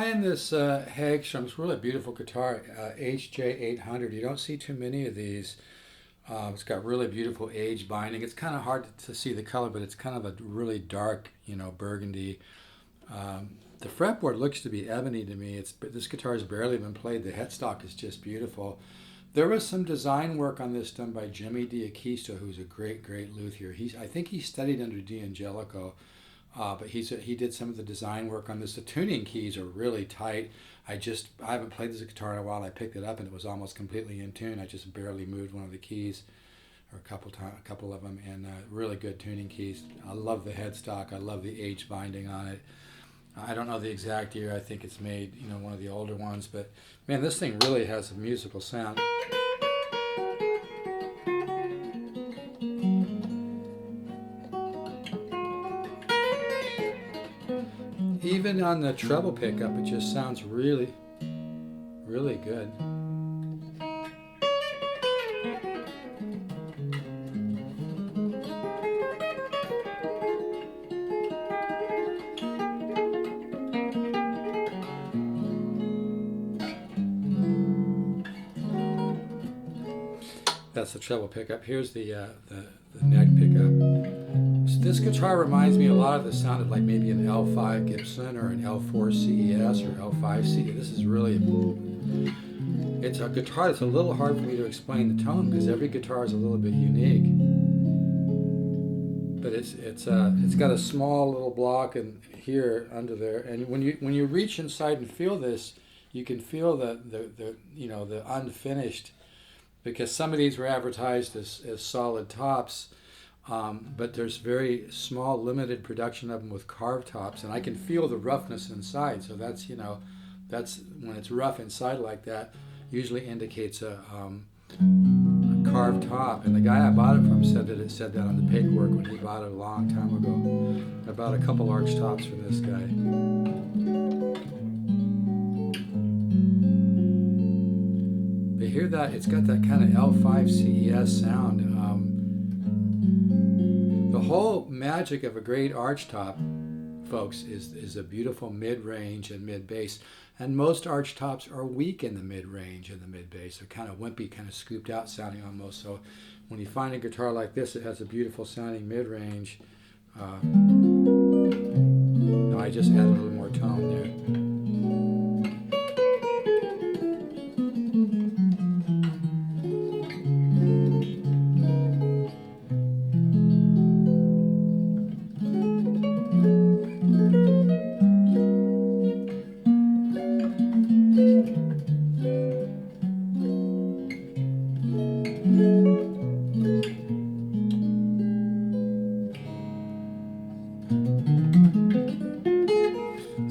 playing this Hagstrom. It's a really beautiful guitar, HJ 800. You don't see too many of these. It's got really beautiful age binding. It's kind of hard to see the color, but it's kind of a really dark, burgundy. The fretboard looks to be ebony to me. This guitar has barely been played. The headstock is just beautiful. There was some design work on this done by Jimmy D'Acquisto, who's a great, great luthier. I think he studied under D'Angelico, but he did some of the design work on this. The tuning keys are really tight. I haven't played this guitar in a while. I picked it up and it was almost completely in tune. I just barely moved one of the keys, or a couple of them, and really good tuning keys. I love the headstock. I love the H binding on it. I don't know the exact year. I think it's made, one of the older ones, but man, this thing really has a musical sound. Even on the treble pickup, it just sounds really, really good. That's the treble pickup. Here's the neck pickup. So this guitar reminds me a lot of the sound of like maybe an L5 Gibson or an L4 CES or L5 CE. This is really, it's a guitar that's a little hard for me to explain the tone because every guitar is a little bit unique. But it's got a small little block in here under there, and when you reach inside and feel this, you can feel the unfinished. Because some of these were advertised as solid tops, but there's very small, limited production of them with carved tops, and I can feel the roughness inside. So that's when it's rough inside like that, usually indicates a carved top. And the guy I bought it from said that it said that on the paperwork when he bought it a long time ago. I bought a couple arch tops from this guy. Hear that? It's got that kind of L5 CES sound. The whole magic of a great arch top, folks, is a beautiful mid-range and mid-bass. And most arch tops are weak in the mid-range and the mid-bass. They're kind of wimpy, kind of scooped out sounding almost. So when you find a guitar like this, it has a beautiful sounding mid-range. Now I just added a little more tone there.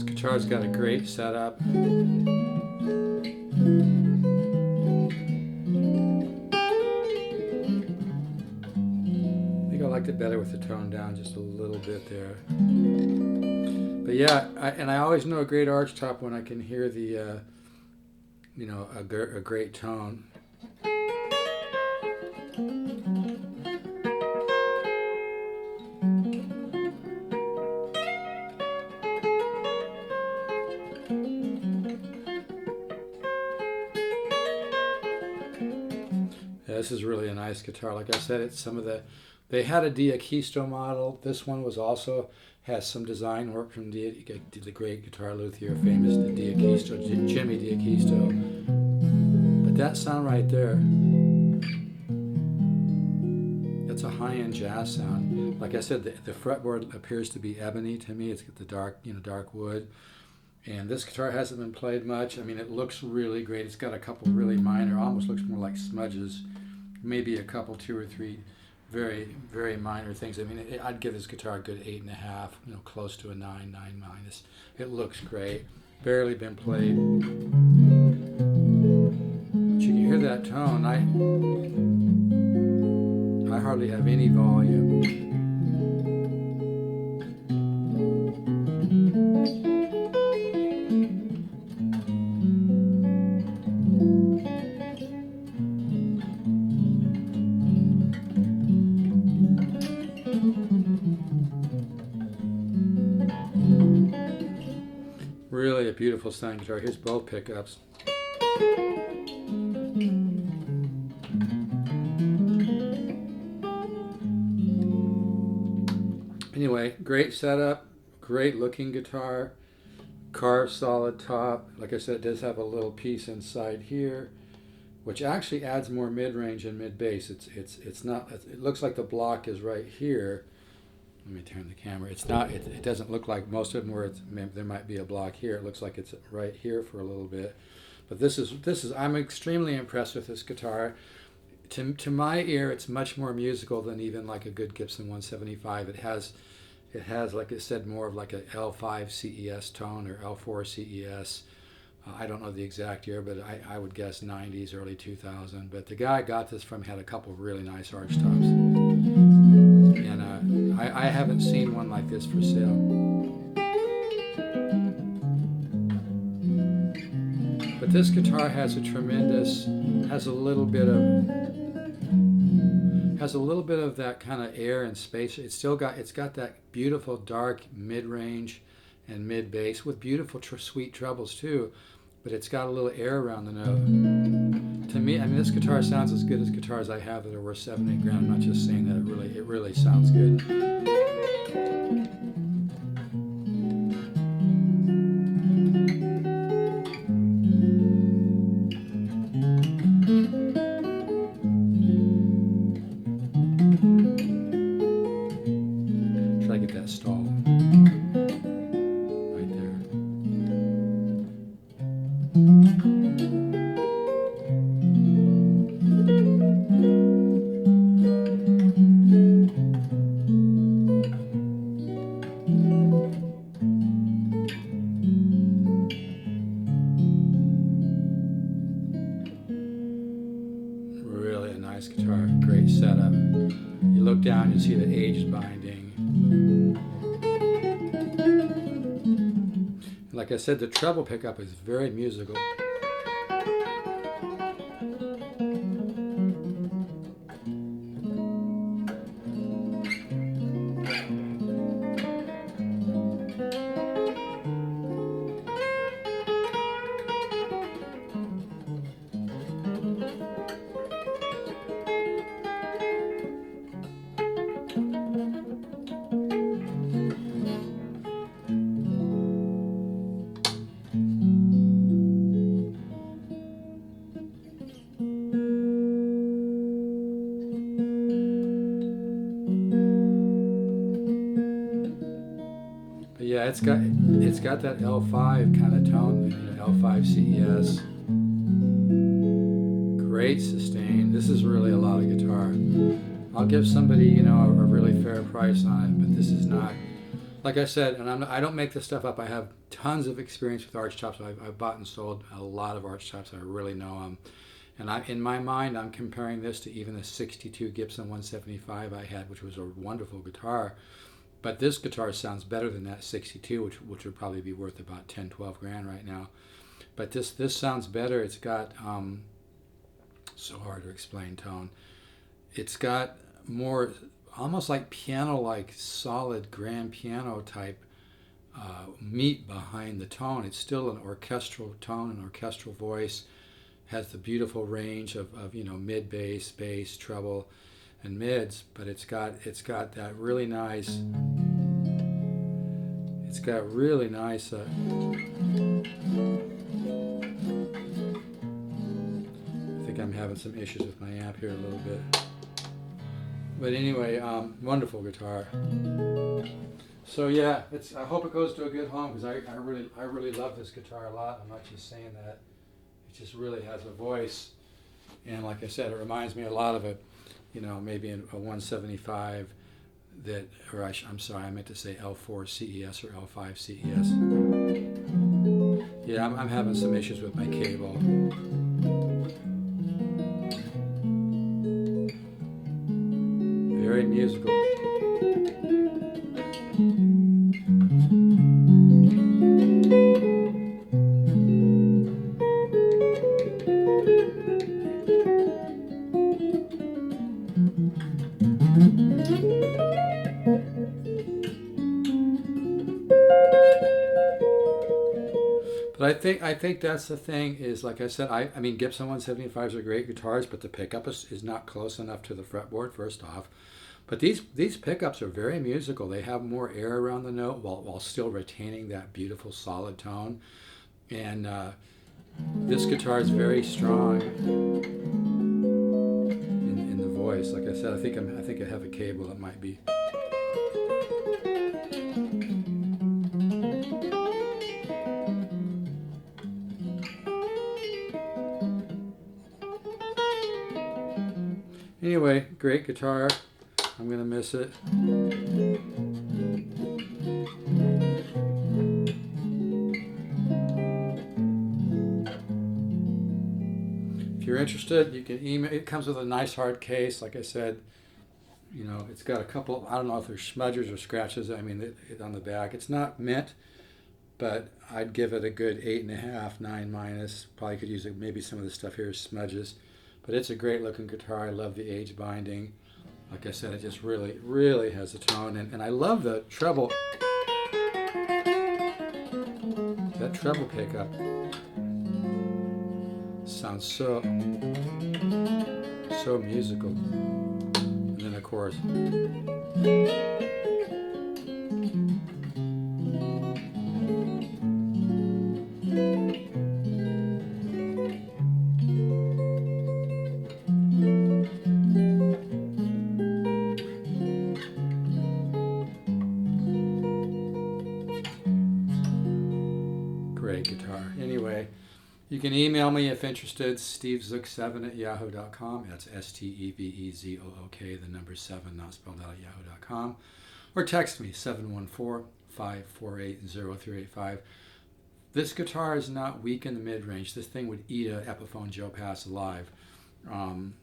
Guitar's got a great setup. I think I liked it better with the tone down just a little bit there. But yeah, I always know a great arch top when I can hear the, a great tone. This is really a nice guitar. Like I said, it's they had a D'Acquisto model. This one has some design work from the great guitar luthier, famous D'Acquisto, Jimmy D'Acquisto. But that sound right there, that's a high-end jazz sound. Like I said, the fretboard appears to be ebony to me. It's got the dark wood. And this guitar hasn't been played much. I mean, it looks really great. It's got a couple really minor, almost looks more like smudges. Maybe a couple, 2 or 3 very, very minor things. I mean, I'd give this guitar a good 8.5, close to a 9 minus. It looks great. Barely been played. But you can hear that tone. I hardly have any volume. Really beautiful sounding guitar. Here's both pickups. Anyway, great setup, great looking guitar, carved solid top. Like I said, it does have a little piece inside here, which actually adds more mid-range and mid-bass. It's not. It looks like the block is right here. Let me turn the camera. It's not. It doesn't look like most of them where there might be a block here. It looks like it's right here for a little bit. But this is. I'm extremely impressed with this guitar. To my ear, it's much more musical than even like a good Gibson 175. It has, like I said, more of like a L5 CES tone or L4 CES. I don't know the exact year, but I would guess 90s, early 2000. But the guy I got this from had a couple of really nice archtops. And I haven't seen one like this for sale. But this guitar has a little bit of that kind of air and space. It's got that beautiful dark mid-range and mid-bass with beautiful sweet trebles too, but it's got a little air around the note. To me, I mean, this guitar sounds as good as guitars I have that are worth $7-8 grand. I'm not just saying that. It really sounds good. Try to get that stall right there. Really a nice guitar, great setup. You look down, you see the aged binding. Like I said, the treble pickup is very musical. Yeah, it's got that L5 kind of tone, L5 CES. Great sustain. This is really a lot of guitar. I'll give somebody, a really fair price on it, but this is not. Like I said, and I don't make this stuff up. I have tons of experience with archtops. I've bought and sold a lot of archtops. I really know them. And in my mind, I'm comparing this to even the 62 Gibson 175 I had, which was a wonderful guitar. But this guitar sounds better than that 62, which would probably be worth about 10-12 grand right now. But this sounds better. It's got, so hard to explain tone. It's got more, almost like piano-like, solid grand piano type meat behind the tone. It's still an orchestral tone, an orchestral voice. Has the beautiful range of mid bass, bass, treble, and mids, but it's got that really nice. It's got really nice. I think I'm having some issues with my amp here a little bit, but anyway, wonderful guitar. So yeah, I hope it goes to a good home because I really love this guitar a lot. I'm not just saying that. It just really has a voice, and like I said, it reminds me a lot of it. Maybe a 175 I'm sorry, I meant to say L4 CES or L5 CES. Yeah, I'm having some issues with my cable. Very musical. I think that's the thing is, like I said, I mean Gibson 175s are great guitars, but the pickup is not close enough to the fretboard, first off. But these pickups are very musical. They have more air around the note while still retaining that beautiful solid tone. And this guitar is very strong in the voice. Like I said, I think I have a cable that might be. Anyway, great guitar. I'm gonna miss it. If you're interested, you can email. It comes with a nice hard case. Like I said, you know, it's got a couple. I don't know if there's smudges or scratches. I mean, on the back, it's not mint, but I'd give it a good 8.5, 9 minus. Probably could use it. Maybe some of the stuff here is smudges, but it's a great looking guitar. I love the age binding. Like I said, it just really, really has a tone, and I love the treble. That treble pickup sounds so musical. And then of course. Great guitar. Anyway, you can email me if interested, stevezook7@yahoo.com. That's STEVEZOOK, the number 7, not spelled out, at yahoo.com. Or text me, 714-548-0385. This guitar is not weak in the mid-range. This thing would eat a Epiphone Joe Pass alive. And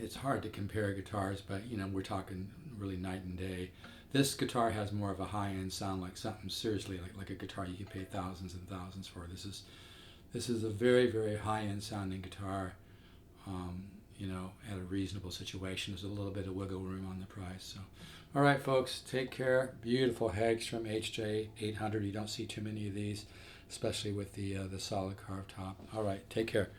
it's hard to compare guitars, but you know, we're talking really night and day. This guitar has more of a high-end sound, like something seriously like a guitar you can pay thousands and thousands for. This is a very, very high-end sounding guitar, you know, at a reasonable situation. There's a little bit of wiggle room on the price. So, all right, folks, take care. Beautiful Hagstrom HJ 800. You don't see too many of these, especially with the solid carved top. All right, take care.